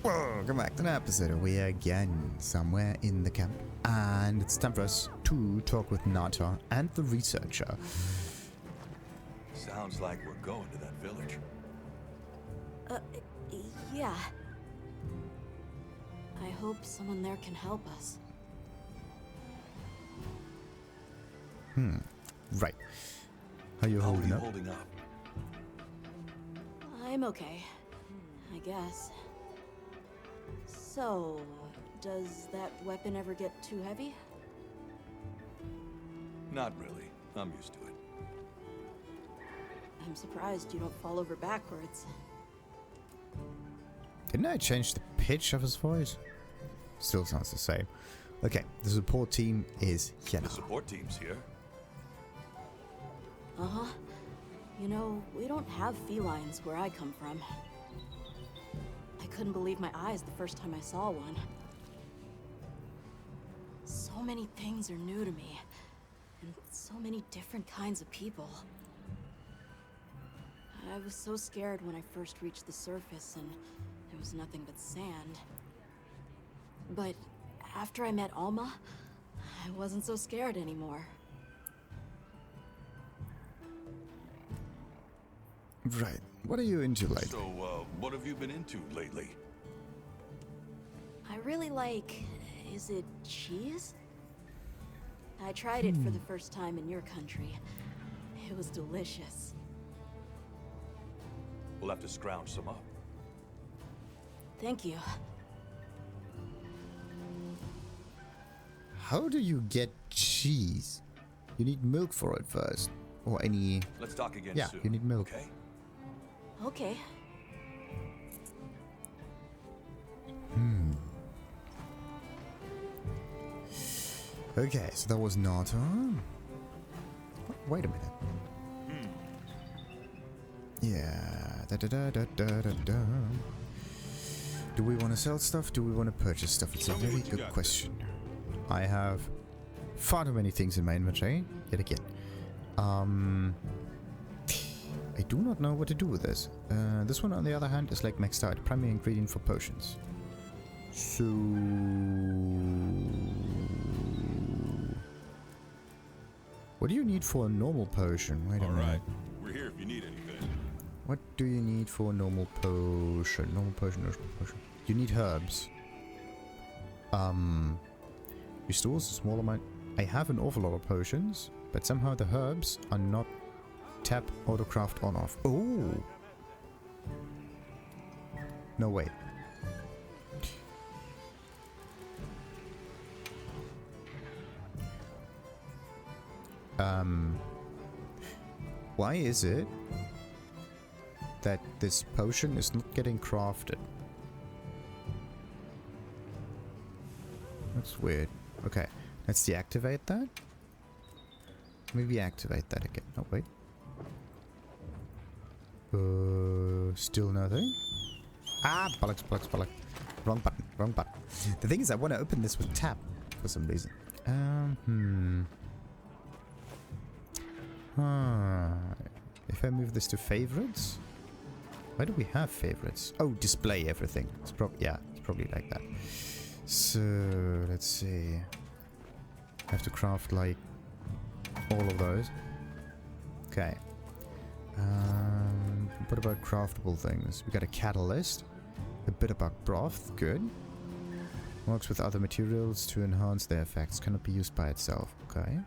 Welcome back to the episode. We're again somewhere in the camp, and it's time for us to talk with Nata and the researcher. Sounds like we're going to that village. Yeah. I hope someone there can help us. Right. How you holding up? Holding up? I'm okay, I guess. So, does that weapon ever get too heavy? Not really. I'm used to it. I'm surprised you don't fall over backwards. Didn't I change the pitch of his voice? Still sounds the same. Okay, the support team is Gemma. The support team's here. Uh-huh. You know, we don't have felines where I come from. I couldn't believe my eyes the first time I saw one. So many things are new to me, and so many different kinds of people. I was so scared when I first reached the surface and there was nothing but sand. But after I met Alma, I wasn't so scared anymore. Right. What are you into lately? So, what have you been into lately? I really like... is it cheese? I tried it for the first time in your country. It was delicious. We'll have to scrounge some up. Thank you. How do you get cheese? You need milk for it first. Or any... Let's talk again Yeah, soon. you need milk. Okay? Okay. Okay, so that was Nata. Wait a minute. Yeah. Da. Do we want to sell stuff? Do we want to purchase stuff? It's a very good question. I have far too many things in my inventory, yet again. I do not know what to do with this. This one, on the other hand, is like maxed out. Primary ingredient for potions. So... what do you need for a normal potion? Wait a minute. Alright. We're here if you need anything. What do you need for a normal potion? Normal potion. You need herbs. Restores a small amount. I have an awful lot of potions, but somehow the herbs are not tap, autocraft, on off. Oh! No, wait. Why is it that this potion is not getting crafted? That's weird. Okay, let's deactivate that. Maybe activate that again. Oh, wait. Still nothing. Ah, bollocks. Wrong button. The thing is, I want to open this with tab for some reason. If I move this to favorites, why do we have favorites? Oh, display everything. It's probably like that. So let's see. I have to craft like all of those. Okay. What about craftable things? We got a catalyst, a bit about broth, good. Works with other materials to enhance their effects. Cannot be used by itself. Okay.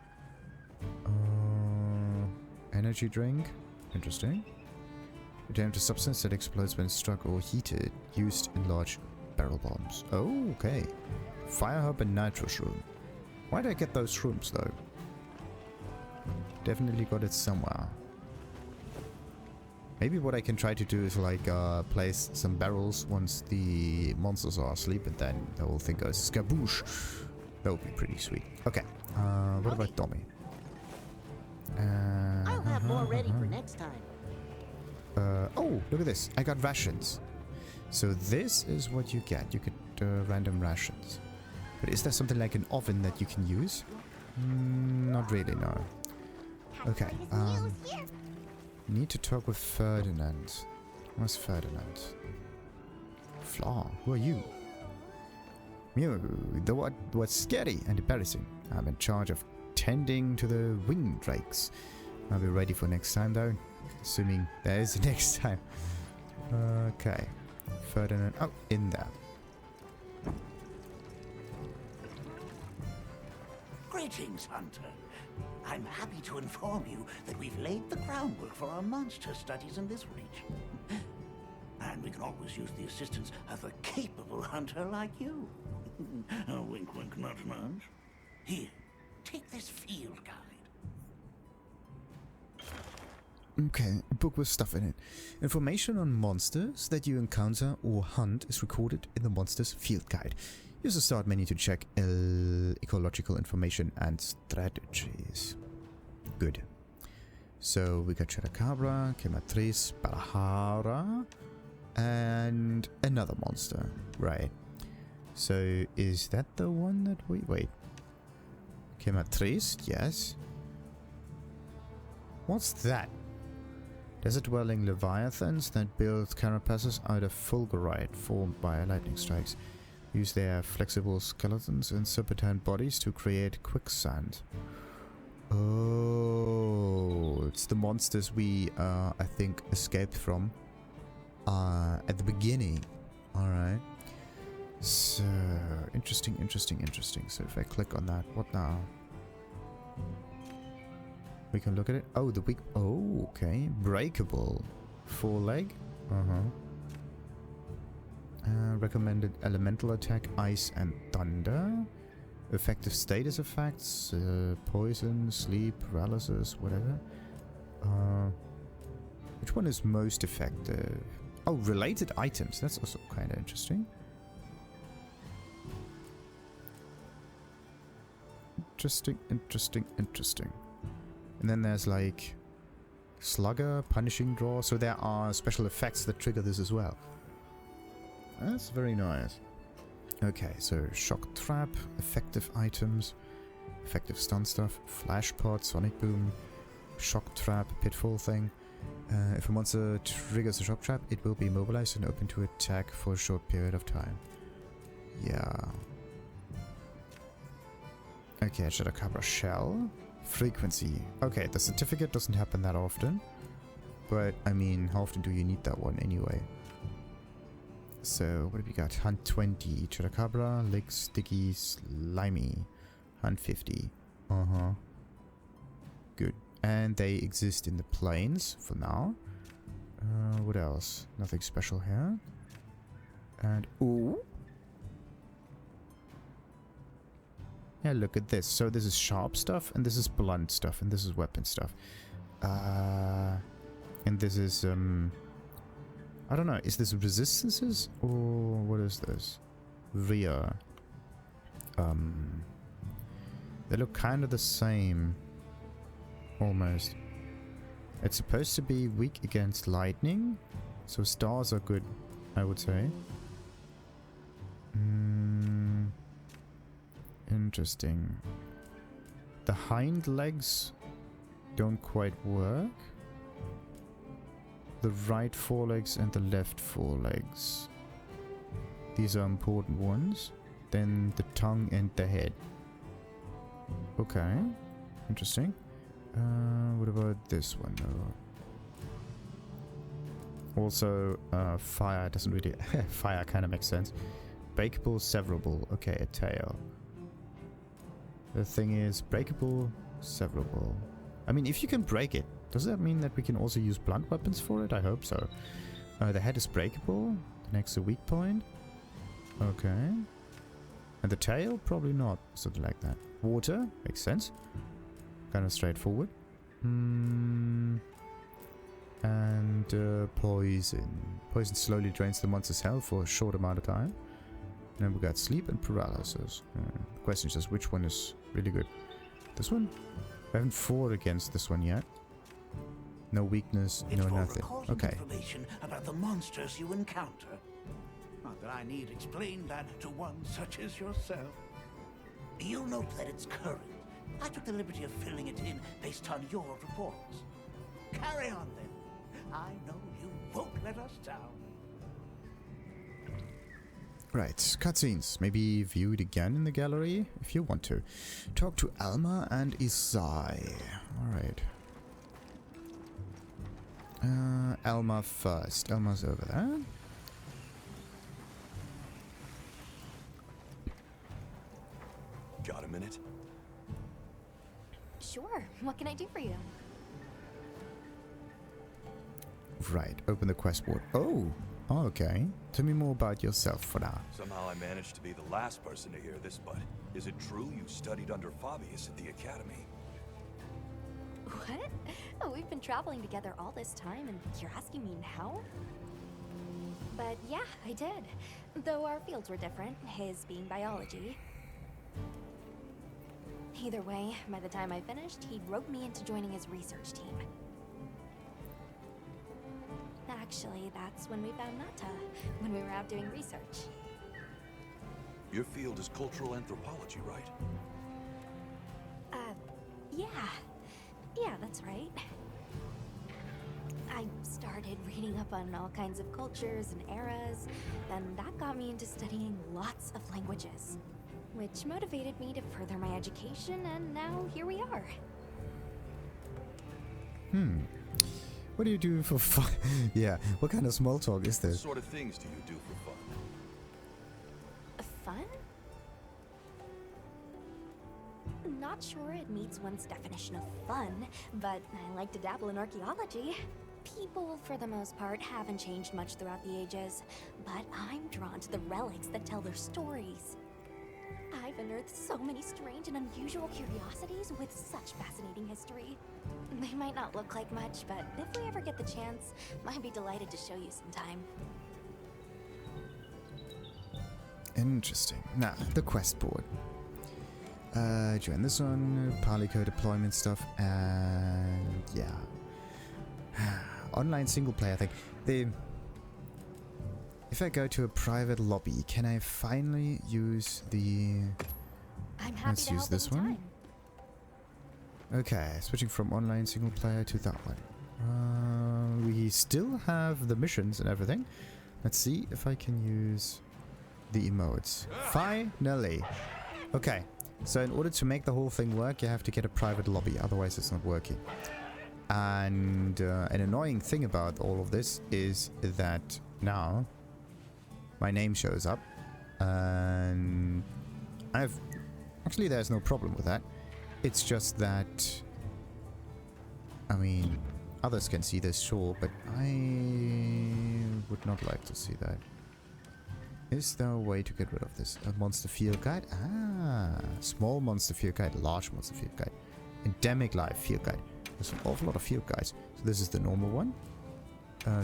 Energy drink, interesting. Return to substance that explodes when struck or heated, used in large barrel bombs. Oh, okay. Fire herb and nitro shroom. Why did I get those shrooms though? Definitely got it somewhere. Maybe what I can try to do is like place some barrels once the monsters are asleep, and then the whole thing goes skaboosh. That would be pretty sweet. Okay. What about Tommy? I'll have more ready for next time. Oh, look at this. I got rations. So this is what you get. You get random rations. But is there something like an oven that you can use? Not really, no. Okay. Need to talk with Ferdinand. Where's Ferdinand? Flaw, who are you? Mew, the what's scary and embarrassing. I'm in charge of tending to the winged drakes. I'll be ready for next time though. Assuming there is a next time. Okay. Ferdinand. Oh, in there. Greetings, Hunter. I'm happy to inform you that we've laid the groundwork for our monster studies in this region. And we can always use the assistance of a capable hunter like you. Wink, wink, nudge, nudge. Here, take this field guide. Okay, a book with stuff in it. Information on monsters that you encounter or hunt is recorded in the monsters field guide. Use the start menu to check ecological information and strategies. Good. So we got Chupacabra, Kematris, Barahara, and another monster. Right. So is that the one that we... Wait. Kematris, yes. What's that? Desert-dwelling leviathans that build carapaces out of fulgurite formed by lightning strikes. Use their flexible skeletons and serpentine bodies to create quicksand. Oh, it's the monsters we, I think, escaped from at the beginning. Alright. So, interesting. So if I click on that, what now? We can look at it. Oh, the weak... Oh, okay. Breakable. Four-leg. Recommended elemental attack, ice and thunder. Effective status effects, poison, sleep, paralysis, whatever. Which one is most effective? Oh, related items. That's also kind of interesting. Interesting. And then there's like Slugger, Punishing Draw. So there are special effects that trigger this as well. That's very nice. Okay, so Shock Trap, effective items, effective stun stuff, Flash Pod, Sonic Boom, Shock Trap, Pitfall thing. If a monster triggers a Shock Trap, it will be immobilized and open to attack for a short period of time. Yeah. Okay, Chupacabra Shell. Frequency. Okay, the certificate doesn't happen that often. But, I mean, how often do you need that one anyway? So, what have we got? Hunt 20. Chupacabra, Lick, Sticky, Slimy. Hunt 50. Good. And they exist in the plains for now. What else? Nothing special here. And, ooh. Yeah, look at this. So this is sharp stuff, and this is blunt stuff, and this is weapon stuff. And this is, I don't know, is this resistances, or what is this? Rear. They look kind of the same. Almost. It's supposed to be weak against lightning, so stars are good, I would say. Interesting. The hind legs don't quite work. The right forelegs and the left forelegs. These are important ones. Then the tongue and the head. Okay. Interesting. What about this one though? Also, fire doesn't really... fire kind of makes sense. Breakable, severable. Okay, a tail. The thing is, breakable, severable. I mean, if you can break it, does that mean that we can also use blunt weapons for it? I hope so. The head is breakable. The neck's a weak point. Okay. And the tail? Probably not. Something like that. Water? Makes sense. Kind of straightforward. And poison. Poison slowly drains the monster's health for a short amount of time. And then we got sleep and paralysis. The question is just which one is really good. This one? I haven't fought against this one yet. No weakness, no nothing. Okay. Information about the monsters you encounter. Not that I need explain that to one such as yourself. You'll note that it's current. I took the liberty of filling it in based on your reports. Carry on then. I know you won't let us down. Right, cutscenes. Maybe view it again in the gallery if you want to. Talk to Alma and Ysai. Alright. Alma first. Alma's over there. Got a minute? Sure. What can I do for you? Right, open the quest board. Oh, okay. Tell me more about yourself for now. Somehow I managed to be the last person to hear this, but is it true you studied under Fabius at the academy? What? Oh, we've been traveling together all this time, and you're asking me now? But yeah, I did. Though our fields were different, his being biology. Either way, by the time I finished, he'd roped me into joining his research team. Actually, that's when we found Nata, when we were out doing research. Your field is cultural anthropology, right? Yeah. Yeah, that's right. I started reading up on all kinds of cultures and eras, and that got me into studying lots of languages. Which motivated me to further my education, and now here we are. What do you do for fun? Yeah, what kind of small talk is What this? sort of things do you do for fun? Fun? Not sure it meets one's definition of fun, but I like to dabble in archaeology. People, for the most part, haven't changed much throughout the ages, but I'm drawn to the relics that tell their stories. I've unearthed so many strange and unusual curiosities with such fascinating history. They might not look like much, but if we ever get the chance, I'd be delighted to show you sometime. Interesting. Now, the quest board. Join this one, Palico deployment stuff, and yeah. Online single player thing. If I go to a private lobby, can I finally use the... I'm happy Let's to use help this one. anytime. Okay, switching from online single player to that one. We still have the missions and everything. Let's see if I can use the emotes. Finally! Okay, so in order to make the whole thing work, you have to get a private lobby, otherwise it's not working. And an annoying thing about all of this is that now my name shows up, and actually there's no problem with that. It's just that, I mean, others can see this, sure, but I would not like to see that. Is there a way to get rid of this? A monster field guide? Ah, small monster field guide, large monster field guide, endemic life field guide. There's an awful lot of field guides. So this is the normal one.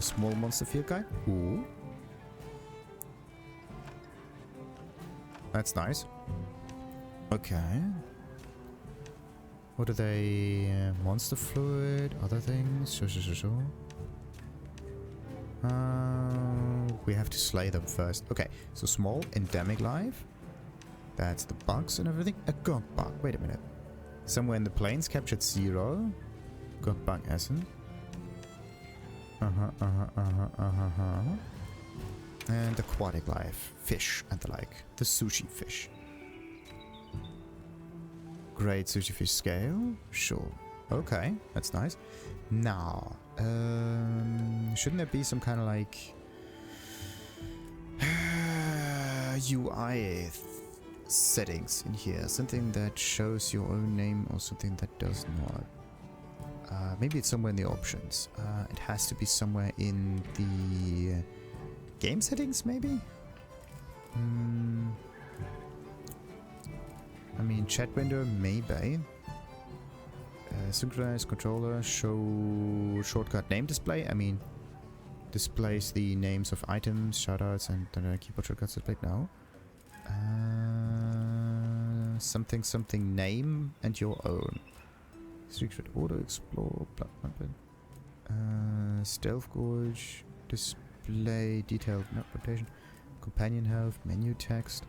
Small monster field guide. Ooh. That's nice. Okay. What are they? Monster fluid? Other things? Sure. We have to slay them first. Okay, so small endemic life. That's the bugs and everything. A gog bug. Wait a minute. Somewhere in the plains captured 0. Gog bug Essen. And aquatic life. Fish and the like. The sushi fish. Great sushi fish scale. Sure. Okay, that's nice. Now, shouldn't there be some kind of like UI settings in here? Something that shows your own name or something that does not. Maybe it's somewhere in the options. It has to be somewhere in the game settings, maybe? I mean, chat window, maybe. Synchronize controller, show shortcut name display. I mean, displays the names of items, shoutouts, and keyboard shortcuts displayed now. Something name and your own. Secret order, explore, black weapon. Stealth gorge, display detailed map rotation, companion health, menu text,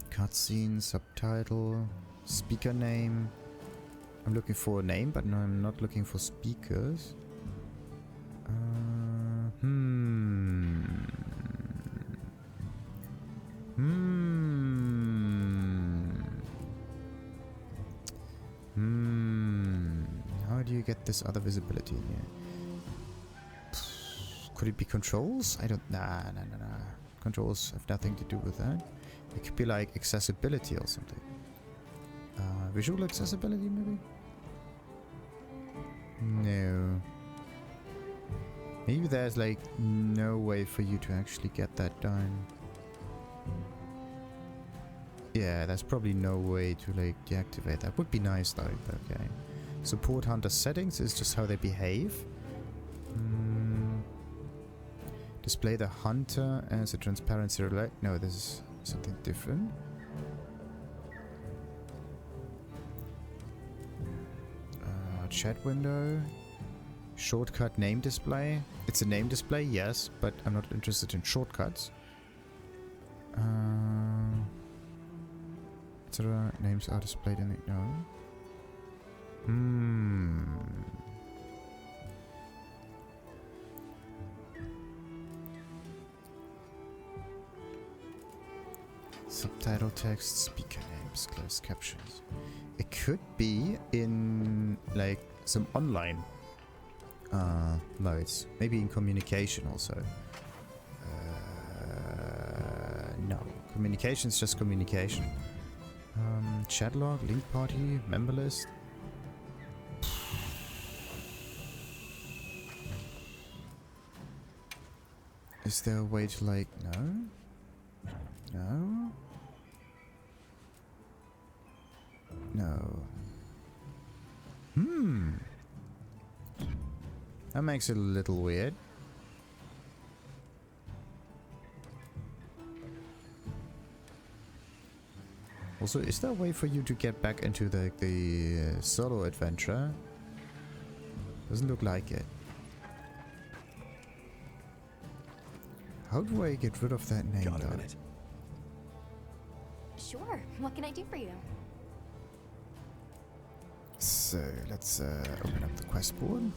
cutscene, subtitle, speaker name. I'm looking for a name, but no, I'm not looking for speakers. How do you get this other visibility in here? Could it be controls? I don't... Nah. Controls have nothing to do with that. It could be like accessibility or something. Visual accessibility, maybe? No. Maybe there's like no way for you to actually get that done. Yeah, there's probably no way to like deactivate that. Would be nice though, but okay. Support hunter settings is just how they behave. Display the hunter as a transparency relay. No, this is something different. Chat window. Shortcut name display. It's a name display, yes, but I'm not interested in shortcuts. Etc. Names are displayed in the... No. Subtitle text, speaker names, closed captions. It could be in like some online modes. Maybe in communication also. No. Communication is just communication. Chat log, link party, member list. Is there a way to like... No? No? No. That makes it a little weird. Also, is there a way for you to get back into the solo adventure? Doesn't look like it. How do I get rid of that name? Got a minute? Sure. What can I do for you? So let's open up the quest board.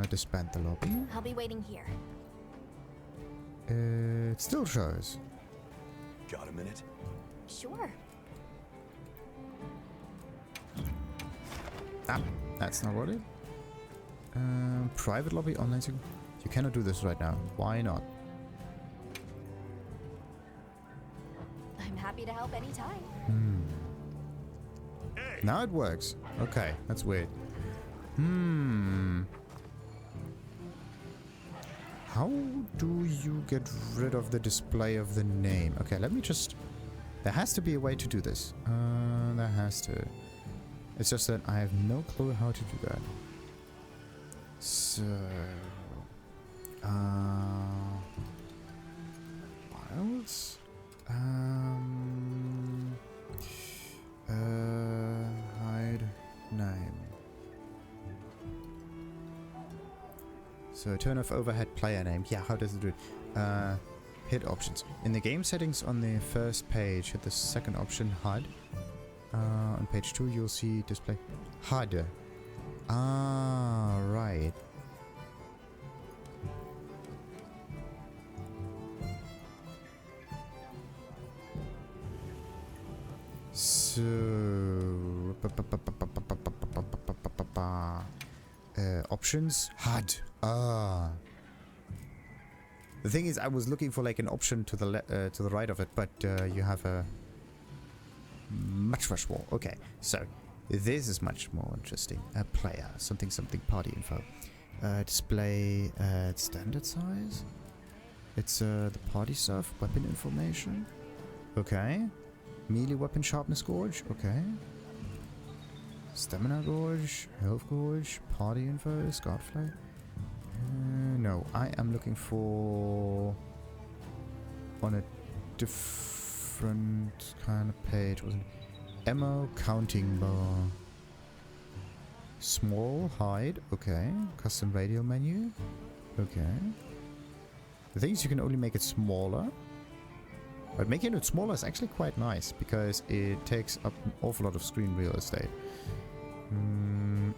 Disband the lobby. I'll be waiting here. It still shows. Got a minute? Sure. Ah, that's not what it. Private lobby online. You cannot do this right now. Why not? I'm happy to help anytime. Now it works. Okay, that's weird. How do you get rid of the display of the name? Okay, let me just... There has to be a way to do this. There has to. It's just that I have no clue how to do that. So... Files? Hide name. So turn off overhead player name. Yeah, how does it do it? Hit options. In the game settings on the first page, hit the second option, HUD. On page 2 you'll see display HUD. Ah, right. So options HUD. Ah. The thing is, I was looking for like an option to the right of it, but you have a much more. Okay, so this is much more interesting. A player, something party info. Display standard size. It's the party stuff. Weapon information. Okay. Melee weapon sharpness gauge. Okay. Stamina gauge. Health gauge. Party info. Scarred flag. No, I am looking for on a different kind of page. Wasn't it? Ammo counting bar. Small hide. Okay. Custom radio menu. Okay. The thing is, you can only make it smaller. But making it smaller is actually quite nice because it takes up an awful lot of screen real estate.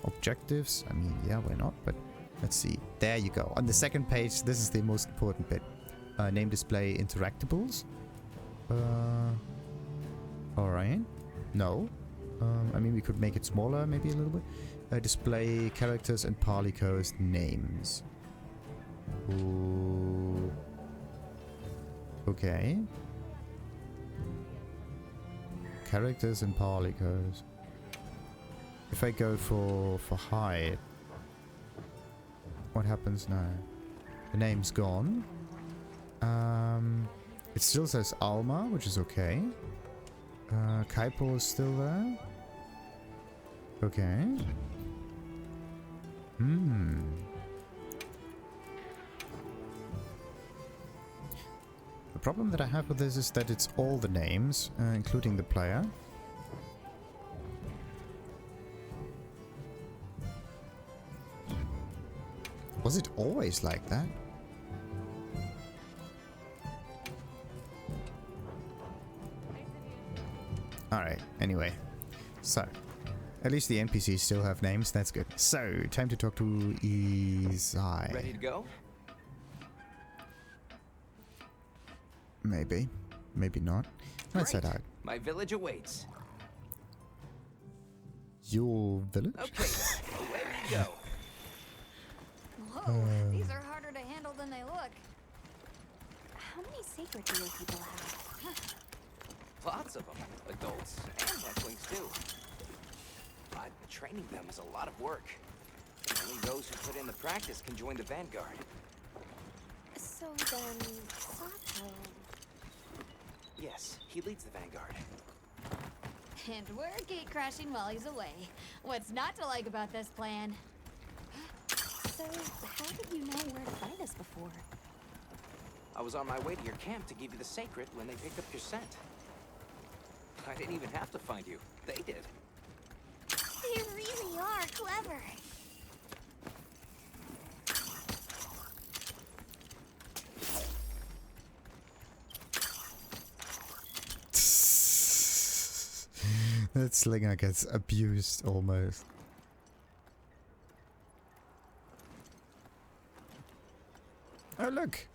Objectives. I mean, yeah, why not? But let's see. There you go. On the second page, this is the most important bit. name display interactables. Alright. No. I mean, we could make it smaller, maybe a little bit. Display characters and Palicos names. Ooh. Okay. Characters and Palicos. If I go for height, what happens now? The name's gone. It still says Alma, which is okay. Kaipo is still there. Okay. The problem that I have with this is that it's all the names, including the player. Was it always like that? Alright, anyway. So, at least the NPCs still have names, that's good. So, time to talk to Ysai. Ready to go? Maybe. Maybe not. Let's head Great. out. My village awaits. Your village? Okay, away we go. Whoa, these are harder to handle than they look. How many sacred do your people have? Lots of them. Adults and halflings too. But training them is a lot of work. Only those who put in the practice can join the vanguard. So then, Sato... Yes, he leads the vanguard. And we're gate crashing while he's away. What's not to like about this plan? So, how did you know where to find us before? I was on my way to your camp to give you the sacred when they picked up your scent. I didn't even have to find you. They did. They really are clever. That slinger gets abused almost. Oh look!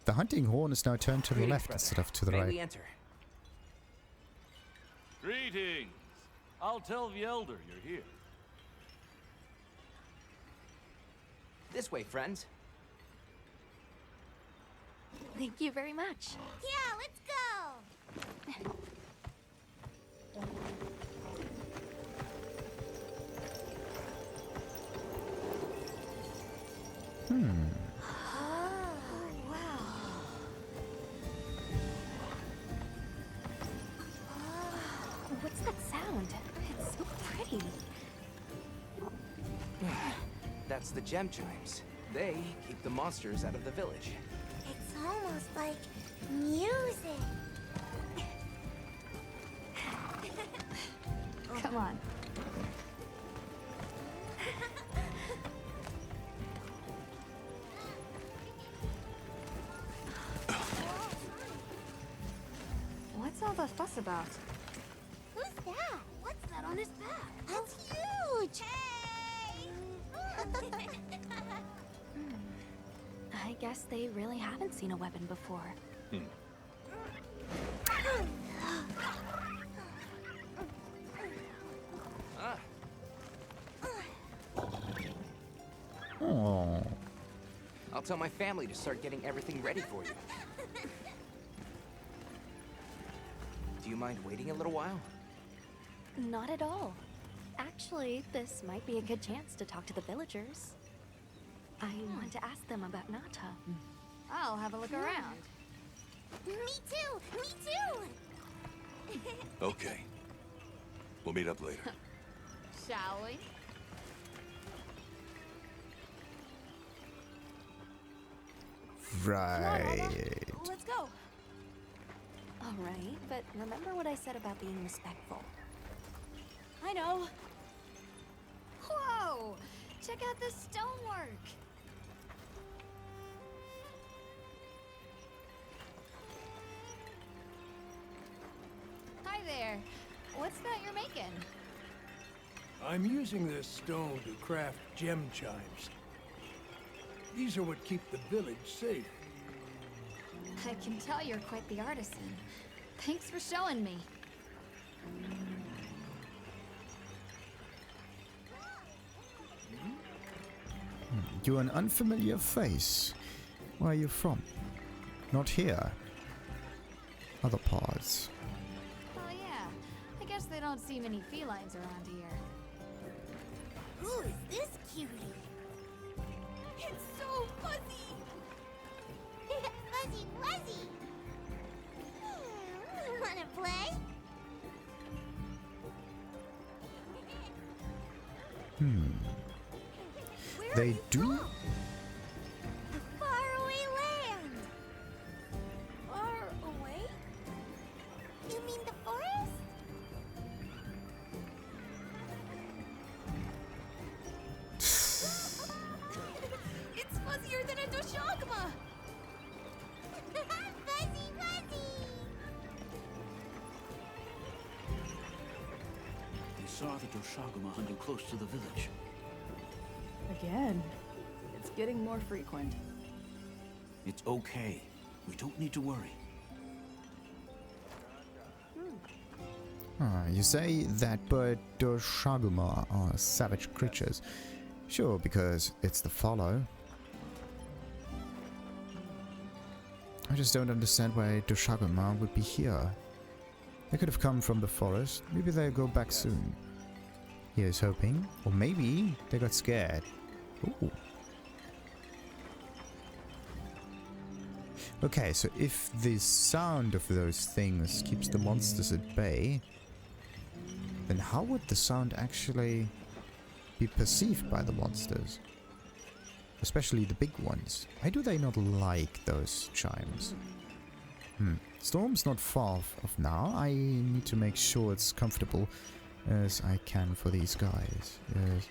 The hunting horn is now turned to the Greetings, left brother. instead of to the May right. we enter? Greetings. I'll tell the elder you're here. This way, friends. Thank you very much. Yeah, let's go. What's that sound? It's so pretty. That's the gem chimes. They keep the monsters out of the village. It's almost like music. Come on. What's all the fuss about? Who's that? What's that on his back? That's huge! I guess they really haven't seen a weapon before. Ah, Oh, I'll tell my family to start getting everything ready for you. Do you mind waiting a little while? Not at all. Actually, this might be a good chance to talk to the villagers. I want to ask them about Nata. I'll have a look around. Me too! Me too! Okay. We'll meet up later. Shall we? right. Let's go. All right, but remember what I said about being respectful. I know. Whoa! Check out this stonework. Hi there. What's that you're making? I'm using this stone to craft gem chimes. These are what keep the village safe. I can tell you're quite the artisan. Thanks for showing me. You're an unfamiliar face. Where are you from? Not here. Other parts. Oh yeah, I guess they don't see many felines around here. Who is this cutie? It's so fuzzy! Fuzzy Wuzzy! Wanna play? Where They are you do. from? The faraway land! Far away? You mean the forest? It's fuzzier than a doshagma! Fuzzy Wuzzy! We saw the Doshaguma hunting close to the village. Again, it's getting more frequent. It's okay. We don't need to worry. You say that bird Doshaguma are savage creatures. Sure, because it's the follow. I just don't understand why Doshaguma would be here. They could have come from the forest. Maybe they'll go back soon. Here's hoping. Or maybe they got scared. Ooh. Okay, so if the sound of those things keeps the monsters at bay, then how would the sound actually be perceived by the monsters? Especially the big ones. Why do they not like those chimes? Storm's not far off now. I need to make sure it's comfortable as I can for these guys. Yes.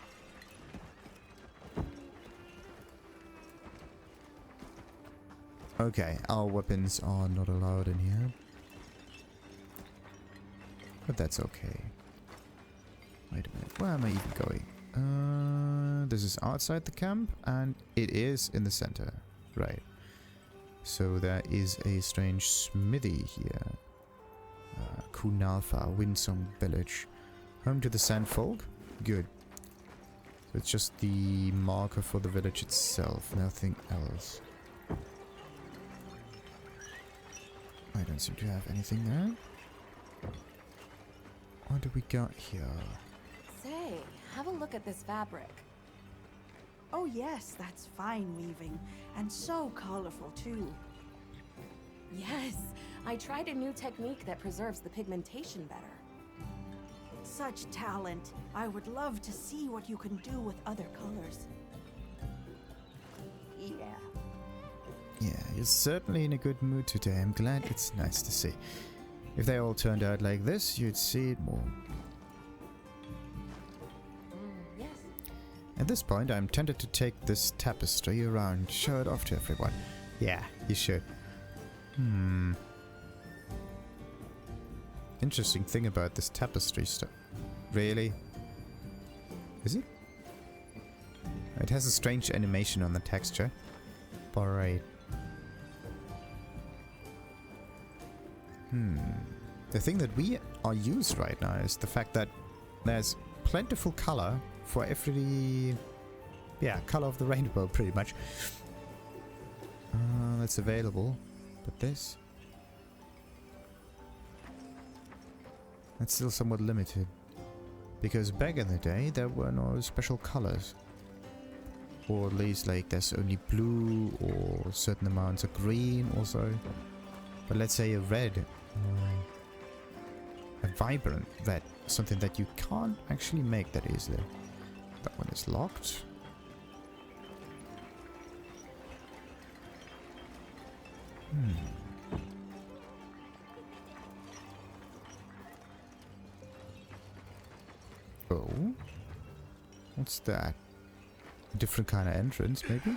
Okay, our weapons are not allowed in here. But that's okay. Wait a minute, where am I even going? This is outside the camp, and it is in the center. Right. So there is a strange smithy here. Kunafa Windsong village. Home to the Sandfolk? Good. So it's just the marker for the village itself, nothing else. I don't seem to have anything there. What do we got here? Say, have a look at this fabric. Oh yes, that's fine weaving. And so colorful too. Yes, I tried a new technique that preserves the pigmentation better. Such talent. I would love to see what you can do with other colors. Yeah. Yeah, you're certainly in a good mood today. I'm glad. It's nice to see. If they all turned out like this, you'd see it more. Yes. At this point, I'm tempted to take this tapestry around, show it off to everyone. Yeah, you should. Interesting thing about this tapestry stuff. Really? Is it? It has a strange animation on the texture. Alright. The thing that we are used right now is the fact that there's plentiful color for every... yeah, color of the rainbow, pretty much. That's available. But this... that's still somewhat limited. Because back in the day, there were no special colors. Or at least, like, there's only blue or certain amounts of green also. But let's say a red. A vibrant red. Something that you can't actually make that easily. That one is locked. Oh. What's that? A different kind of entrance, maybe?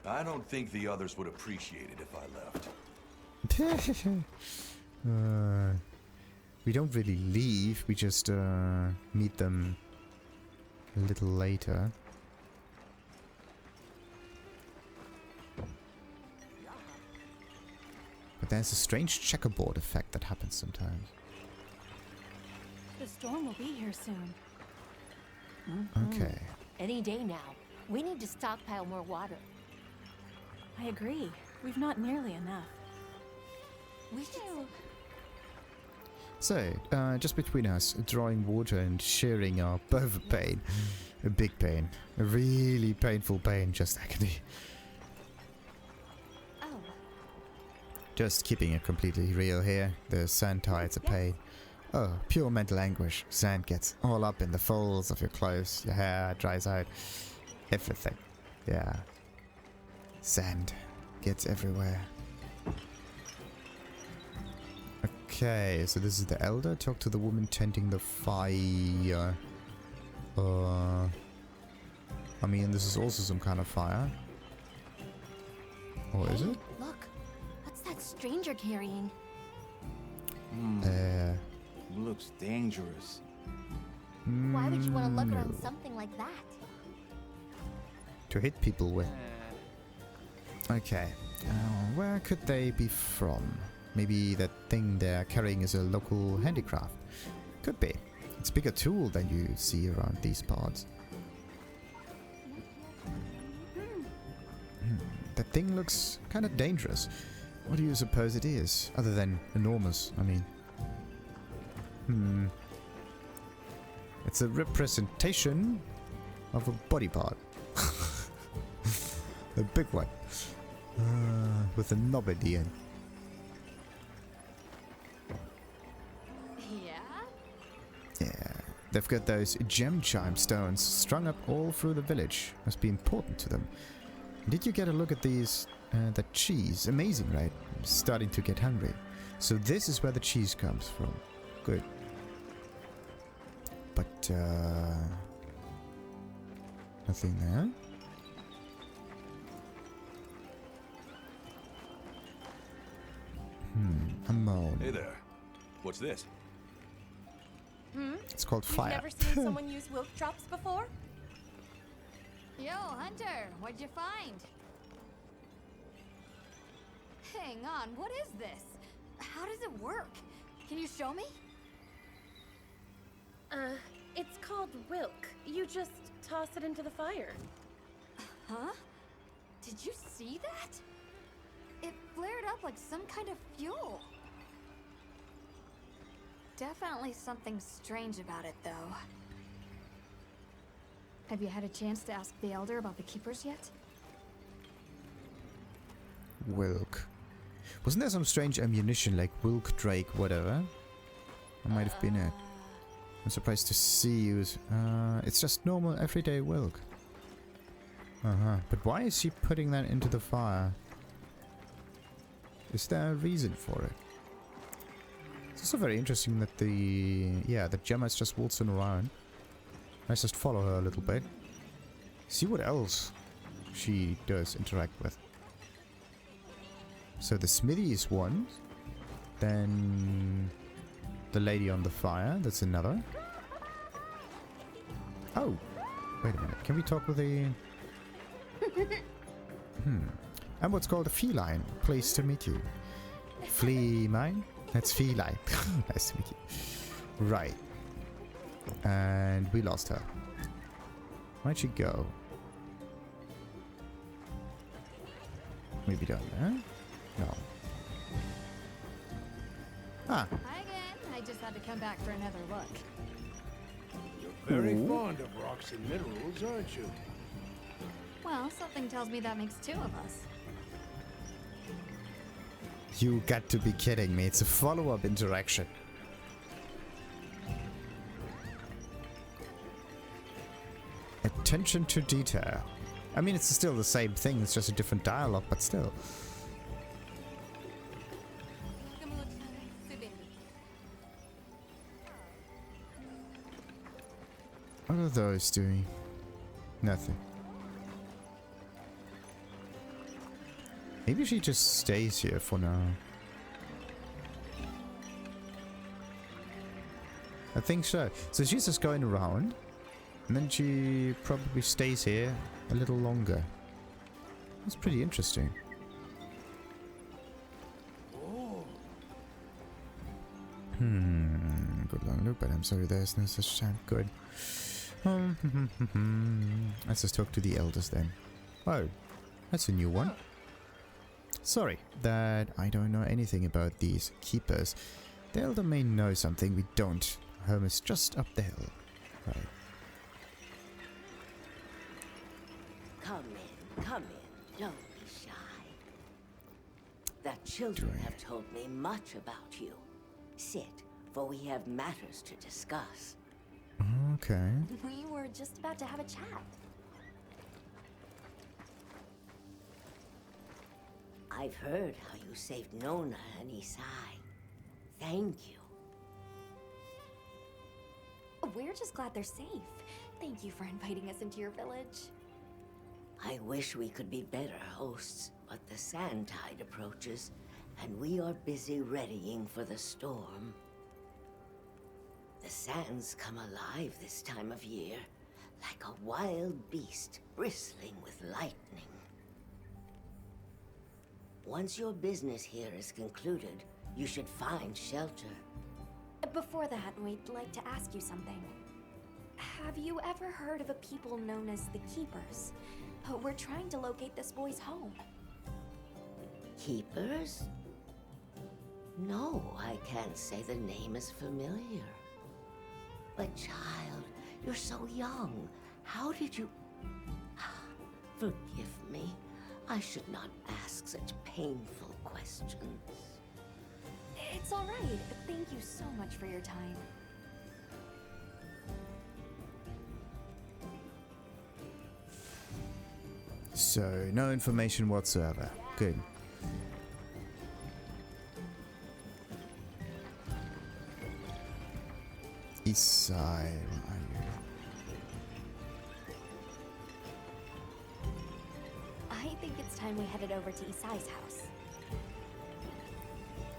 I don't think the others would appreciate it if I left. We don't really leave, we just meet them a little later. But there's a strange checkerboard effect that happens sometimes. The storm will be here soon. Okay. Any day now. We need to stockpile more water. I agree. We've not nearly enough. We should... So, just between us, drawing water and sharing are both a pain. A big pain. A really painful pain, just agony. Oh. Just keeping it completely real here. The sand tide's a pain. Oh, pure mental anguish. Sand gets all up in the folds of your clothes. Your hair dries out. Everything. Yeah. Sand gets everywhere. Okay, so this is the elder. Talk to the woman tending the fire. I mean, this is also some kind of fire. Or is it? Look, what's that stranger carrying? Looks dangerous. Why would you want to lug around something like that? To hit people with. Okay. Where could they be from? Maybe that thing they're carrying is a local handicraft. Could be. It's a bigger tool than you see around these parts. That thing looks kind of dangerous. What do you suppose it is? Other than enormous, I mean. It's a representation of a body part. A big one. With a knob at the end. Yeah, they've got those gem chime stones strung up all through the village. Must be important to them. Did you get a look at these, that cheese? Amazing, right? I'm starting to get hungry. So this is where the cheese comes from. Good. But, nothing there. A moan. Hey there. What's this? It's called fire. You've never seen someone use wilk drops before? Yo, Hunter, what'd you find? Hang on, what is this? How does it work? Can you show me? It's called wilk. You just toss it into the fire. Huh? Did you see that? It flared up like some kind of fuel. Definitely something strange about it, though. Have you had a chance to ask the Elder about the Keepers yet? Wilk. Wasn't there some strange ammunition like Wilk, Drake, whatever? That might have been it. I'm surprised to see you. It's just normal, everyday Wilk. But why is she putting that into the fire? Is there a reason for it? It's also very interesting that that Gemma is just waltzing around. Let's just follow her a little bit. See what else she does interact with. So the smithy is one. Then the lady on the fire, that's another. Oh, wait a minute. Can we talk with the... I'm what's called a feline. Pleased to meet you. Flea mine? That's feline. Nice to meet you. Right. And we lost her. Where'd she go? Maybe down there? No. Ah. Hi again. I just had to come back for another look. You're very fond of rocks and minerals, aren't you? Well, something tells me that makes two of us. You got to be kidding me. It's a follow-up interaction. Attention to detail. I mean, it's still the same thing. It's just a different dialogue, but still. What are those doing? Nothing. Maybe she just stays here for now. I think so. So she's just going around. And then she probably stays here a little longer. That's pretty interesting. Oh, Good long look, but I'm sorry there's no such time. Good. Let's just talk to the elders then. Oh, that's a new one. Sorry that I don't know anything about these keepers. The elder may know something we don't. Home is just up the hill. Right. Come in, don't be shy. The children have told me much about you. Sit, for we have matters to discuss. Okay. We were just about to have a chat. I've heard how you saved Nona and Ysai. Thank you. We're just glad they're safe. Thank you for inviting us into your village. I wish we could be better hosts, but the sand tide approaches, and we are busy readying for the storm. The sands come alive this time of year, like a wild beast bristling with lightning. Once your business here is concluded, you should find shelter. Before that, we'd like to ask you something. Have you ever heard of a people known as the Keepers? We're trying to locate this boy's home. Keepers? No, I can't say the name is familiar. But child, you're so young. How did you... Forgive me. I should not ask such painful questions. It's all right. Thank you so much for your time. So, no information whatsoever. Good. Ysai, where are you? I think it's time we headed over to Ysai's house.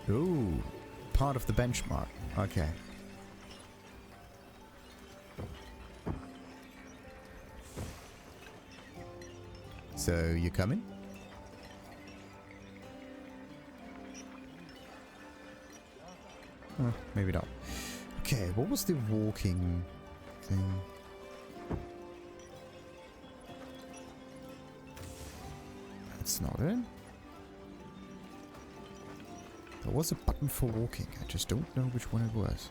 Ooh, part of the benchmark. Okay. So, you coming? Oh, maybe not. Okay, what was the walking thing? That's not it. There was a button for walking, I just don't know which one it was.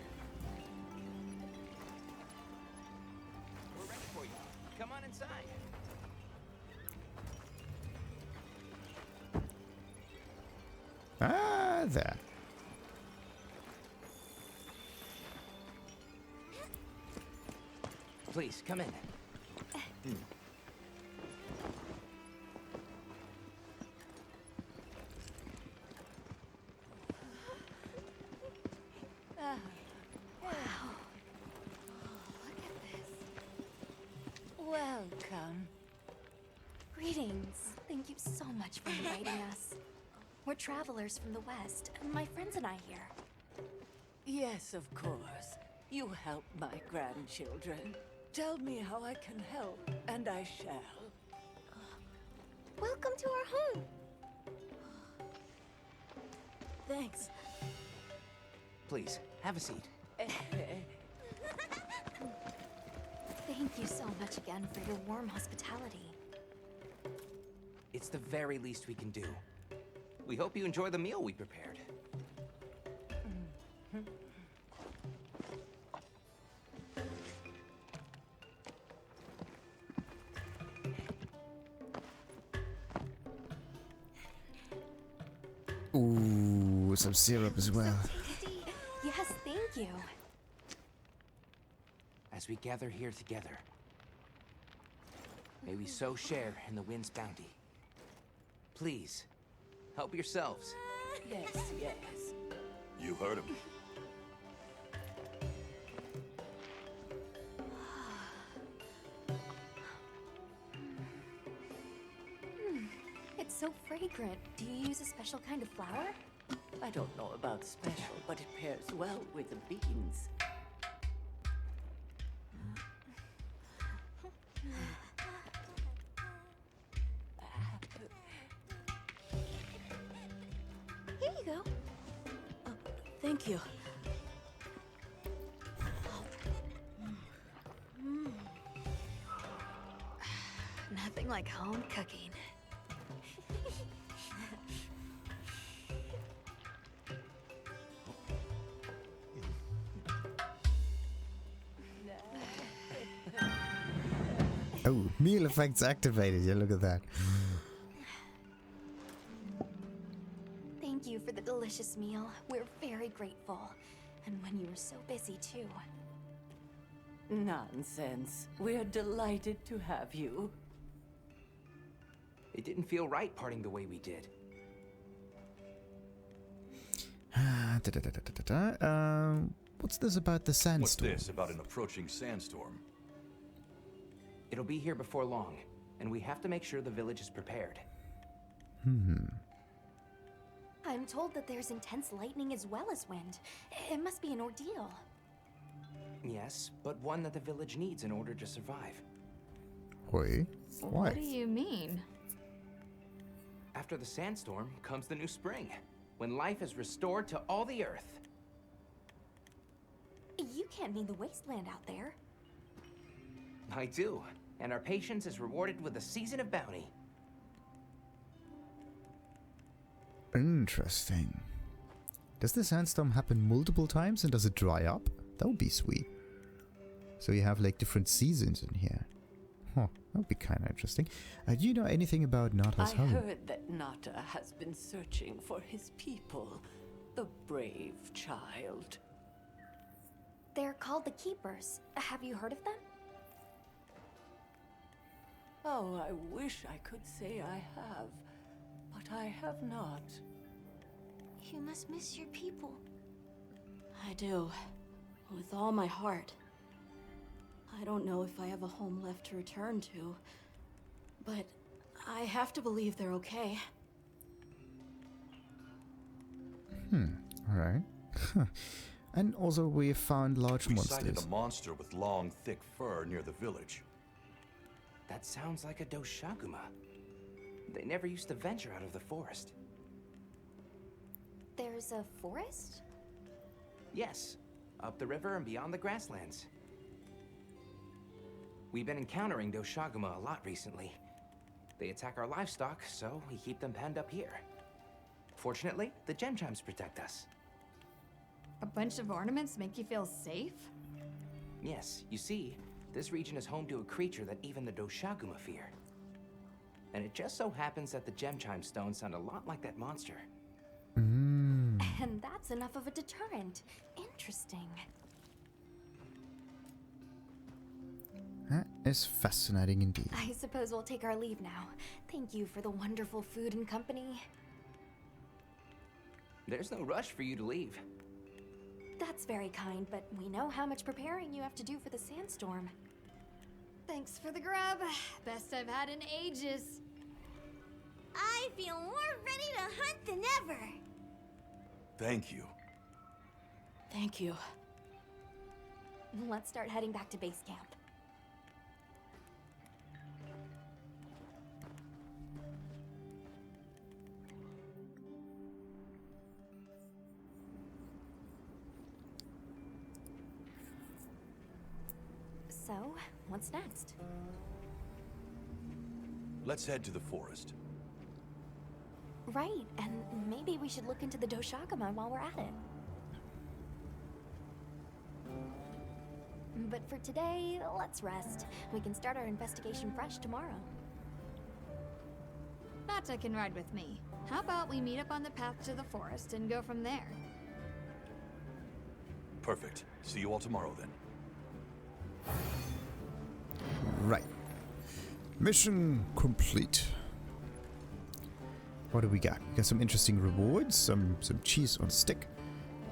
We're ready for you. Come on inside. Ah, there. Please, come in. Welcome. Greetings. Thank you so much for inviting us. We're travelers from the West, and my friends and I here. Yes, of course. You help my grandchildren. Tell me how I can help, and I shall. Welcome to our home. Thanks. Please, have a seat. Thank you so much again for your warm hospitality. It's the very least we can do. We hope you enjoy the meal we prepared. Ooh, some syrup as well. Tasty. Yes, thank you. As we gather here together, may we so share in the wind's bounty. Please, help yourselves. Yes, yes. You heard him. It's so fragrant. Do you use a special kind of flower? I don't know about special, but it pairs well with the beans. Here you go. Thank you. like home cooking. Oh, meal effects activated. Yeah, look at that. Thank you for the delicious meal. We're very grateful. And when you were so busy, too. Nonsense. We're delighted to have you. It didn't feel right parting the way we did. What's this about the sandstorm? What's this about an approaching sandstorm? It'll be here before long, and we have to make sure the village is prepared. I'm told that there's intense lightning as well as wind. It must be an ordeal. Yes, but one that the village needs in order to survive. Wait, why? What do you mean? After the sandstorm comes the new spring, when life is restored to all the earth. You can't mean the wasteland out there. I do, and our patience is rewarded with a season of bounty. Interesting. Does the sandstorm happen multiple times and does it dry up? That would be sweet. So you have like different seasons in here. Huh, that would be kind of interesting. Do you know anything about Nata's I home? heard that Nata has been searching for his people, the brave child. They're called the Keepers. Have you heard of them? Oh, I wish I could say I have, but I have not. You must miss your people. I do. With all my heart. I don't know if I have a home left to return to, but I have to believe they're okay. Alright. And also we found large We monsters. sighted a monster with long, thick fur near the village. That sounds like a doshaguma. They never used to venture out of the forest. There's a forest? Yes, up the river and beyond the grasslands. We've been encountering doshaguma a lot recently. They attack our livestock, so we keep them penned up here. Fortunately, the gem chimes protect us. A bunch of ornaments make you feel safe? Yes, you see, this region is home to a creature that even the doshaguma fear. And it just so happens that the gem chime stones sound a lot like that monster. And that's enough of a deterrent. Interesting. That is fascinating indeed. I suppose we'll take our leave now. Thank you for the wonderful food and company. There's no rush for you to leave. That's very kind, but we know how much preparing you have to do for the sandstorm. Thanks for the grub. Best I've had in ages. I feel more ready to hunt than ever. Thank you. Thank you. Let's start heading back to base camp. So, what's next? Let's head to the forest. Right, and maybe we should look into the doshaguma while we're at it. But for today, let's rest. We can start our investigation fresh tomorrow. Nata can ride with me. How about we meet up on the path to the forest and go from there? Perfect. See you all tomorrow then. Right. Mission complete. What do we got? We got some interesting rewards, some cheese on stick,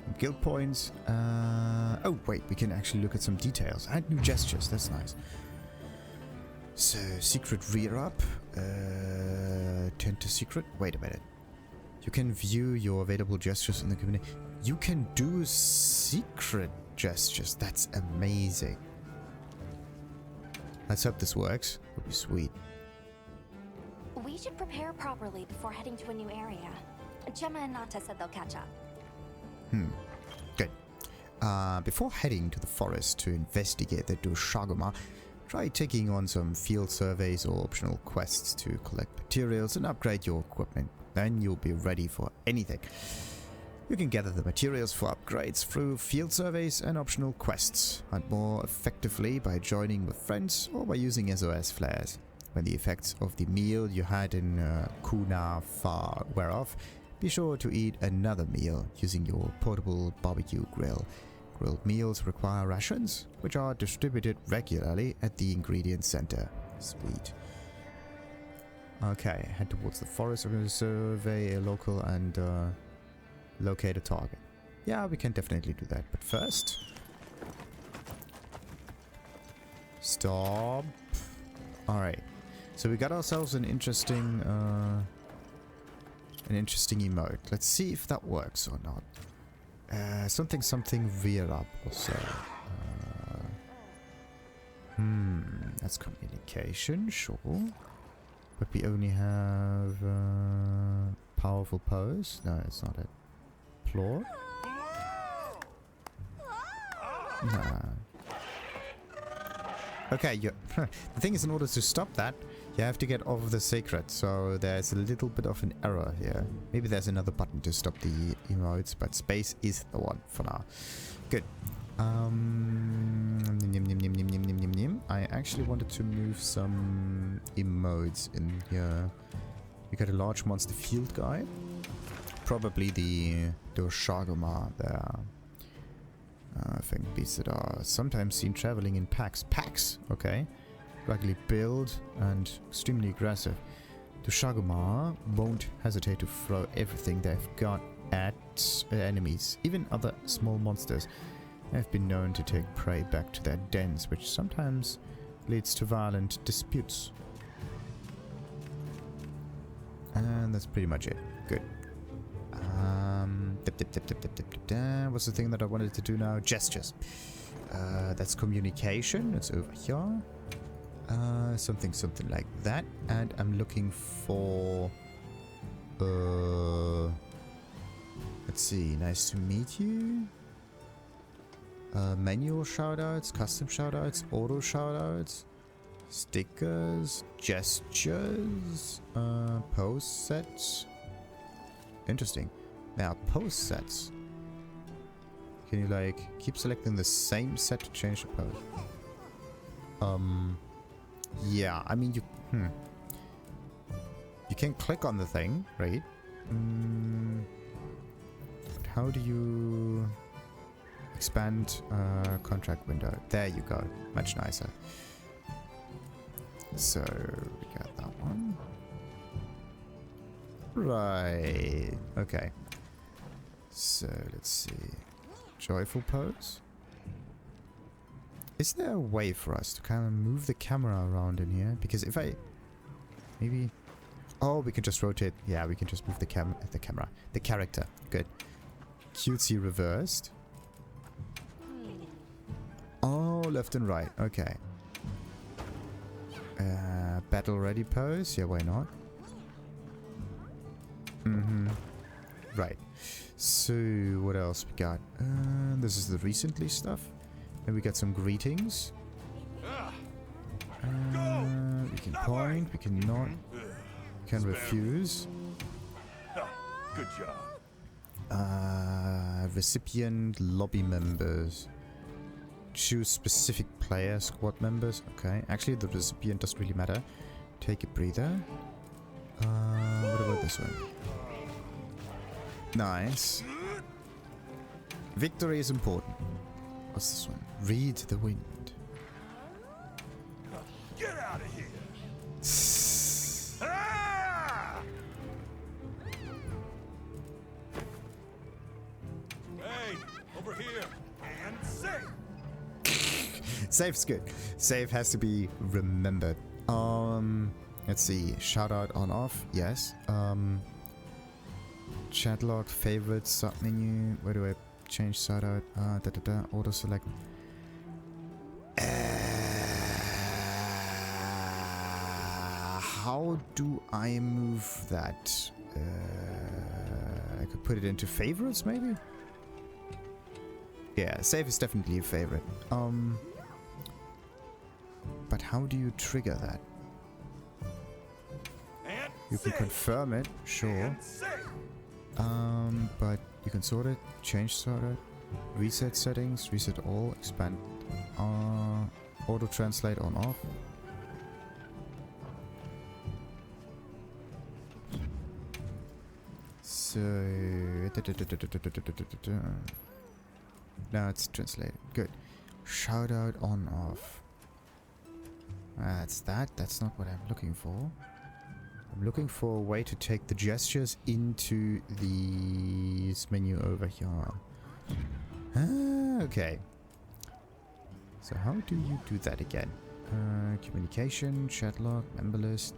some guild points. Oh wait, we can actually look at some details. Add new gestures, that's nice. So, secret rear up, tend to secret. Wait a minute. You can view your available gestures in the community. You can do secret gestures. That's amazing. Let's hope this works. Would be sweet. We should prepare properly before heading to a new area. Gemma and Nata said they'll catch up. Good. Before heading to the forest to investigate the doshaguma, try taking on some field surveys or optional quests to collect materials and upgrade your equipment. Then you'll be ready for anything. You can gather the materials for upgrades through field surveys and optional quests, hunt more effectively by joining with friends or by using SOS flares. When the effects of the meal you had in Kunafa wear off, be sure to eat another meal using your portable barbecue grill. Grilled meals require rations, which are distributed regularly at the ingredient center. Sweet. Okay, head towards the forest. I'm going to survey a local and locate a target. Yeah, we can definitely do that. But first... Stop. Alright. So we got ourselves an interesting emote. Let's see if that works or not. Something rear up also. That's communication, sure. But we only have powerful pose. No, it's not it. Floor? Nah. Okay, the thing is, in order to stop that, you have to get off the secret, so there's a little bit of an error here. Maybe there's another button to stop the emotes, but space is the one for now. Good. I actually wanted to move some emotes in here. We got a large monster field guide. Probably the Shagoma there. I think beasts that are sometimes seen traveling in packs. Packs! Okay. Ruggedly built and extremely aggressive. The Shagoma won't hesitate to throw everything they've got at enemies. Even other small monsters have been known to take prey back to their dens, which sometimes leads to violent disputes. And that's pretty much it. Good. What's the thing that I wanted to do now? Gestures. That's communication. It's over here. Something like that. And I'm looking for... let's see. Nice to meet you. Manual shoutouts, custom shoutouts, auto shoutouts, stickers, gestures, pose sets. Interesting. Now, pose sets. Can you, like, keep selecting the same set to change the pose? Yeah, I mean, you can click on the thing, right? But how do you expand contract window? There you go. Much nicer. So, we got that one. Right. Okay. So, let's see. Joyful pose. Is there a way for us to kind of move the camera around in here? Because if I... Maybe... Oh, we can just rotate. Yeah, we can just move the camera. The character. Good. Cutesy reversed. Oh, left and right. Okay. Battle ready pose. Yeah, why not? Right. So, what else we got? This is the recently stuff. And we got some greetings. We can point, we can not. We can refuse. Good job. Recipient lobby members. Choose specific player squad members. Okay. Actually, the recipient doesn't really matter. Take a breather. What about this one? Nice. Victory is important. What's this one? Read the wind. Get out of here! Hey, over here and safe. Safe's good. Safe has to be remembered. Let's see. Shout out on off. Yes. Chat log, favorites, sub menu. Where do I change shout out? Auto select. How do I move that? I could put it into favorites, maybe? Yeah, save is definitely a favorite. But how do you trigger that? You can confirm it, sure. But you can sort it, change sort it, reset settings, reset all, expand, auto translate on off. So now it's translated. Good. Shout out on off. That's that. That's not what I'm looking for. I'm looking for a way to take the gestures into this menu over here. Okay. So how do you do that again? Communication, chat log, member list.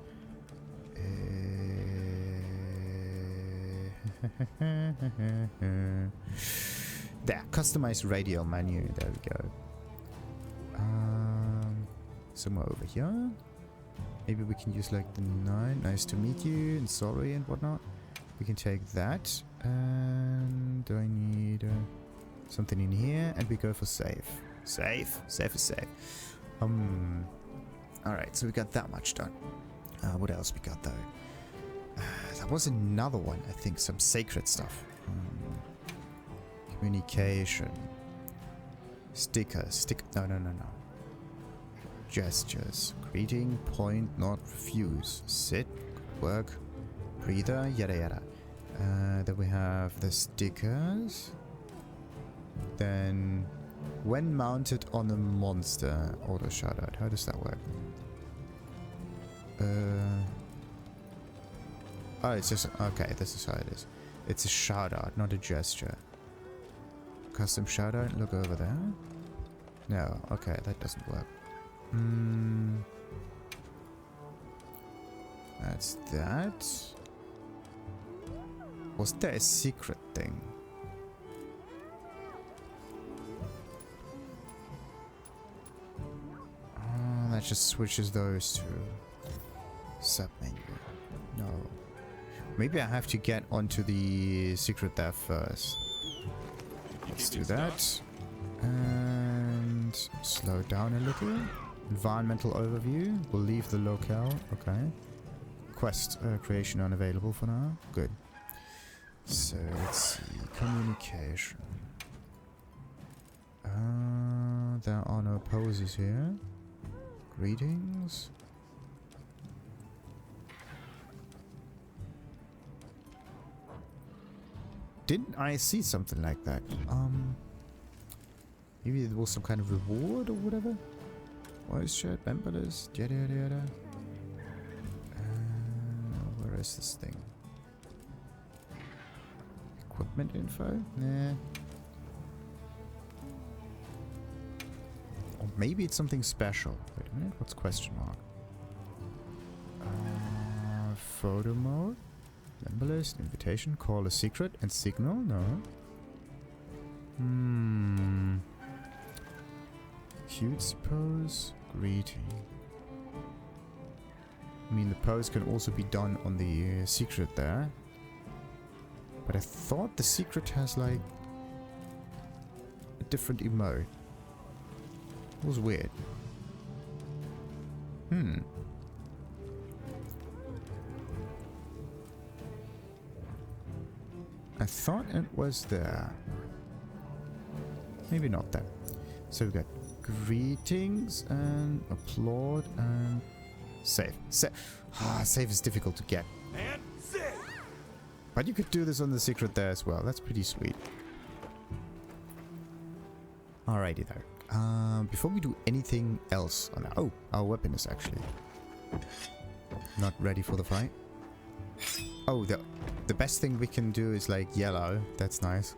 There, customize radial menu. There we go. Somewhere over here. Maybe we can use like the 9. Nice to meet you and sorry and whatnot. We can take that. And do I need something in here? And we go for save. Save. Save is save. Alright, so we got that much done. What else we got though? There was another one, I think, some sacred stuff. Communication. Stickers. No. Gestures. Greeting, point, not refuse. Sit, work, breather, yada yada. Then we have the stickers. Then, when mounted on a monster, auto shout out. How does that work? Oh, it's just, okay, this is how it is. It's a shout out, not a gesture. Custom shout out, look over there. No, okay, that doesn't work. That's that. Was there a secret thing? Oh, that just switches those to submenu. No. Maybe I have to get onto the secret there first. Let's do that. And slow down a little. Environmental overview. We'll leave the locale. Okay. Quest creation unavailable for now. Good. So let's see. Communication. There are no poses here. Greetings. Didn't I see something like that? Maybe there was some kind of reward or whatever? Voice chat, member list, yada yada yada. Where is this thing? Equipment info? Nah. Or maybe it's something special. Wait a minute, what's question mark? Photo mode? Member list, invitation, call a secret, and signal? No. Cute pose, greeting. I mean, the pose can also be done on the secret there. But I thought the secret has like a different emote. It was weird. I thought it was there. Maybe not then. So we got greetings and applaud and save. Save is difficult to get. And save. But you could do this on the secret there as well. That's pretty sweet. Alrighty though. Before we do anything else on our... Oh, our weapon is actually not ready for the fight. Oh, the best thing we can do is like yellow. That's nice.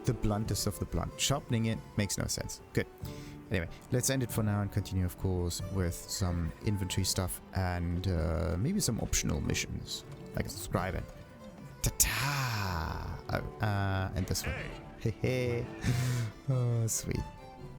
The bluntest of the blunt. Sharpening it makes no sense. Good. Anyway, let's end it for now and continue, of course, with some inventory stuff and maybe some optional missions, like a subscriber. Ta-ta! Oh, and this one. Hey, hey. Oh, sweet.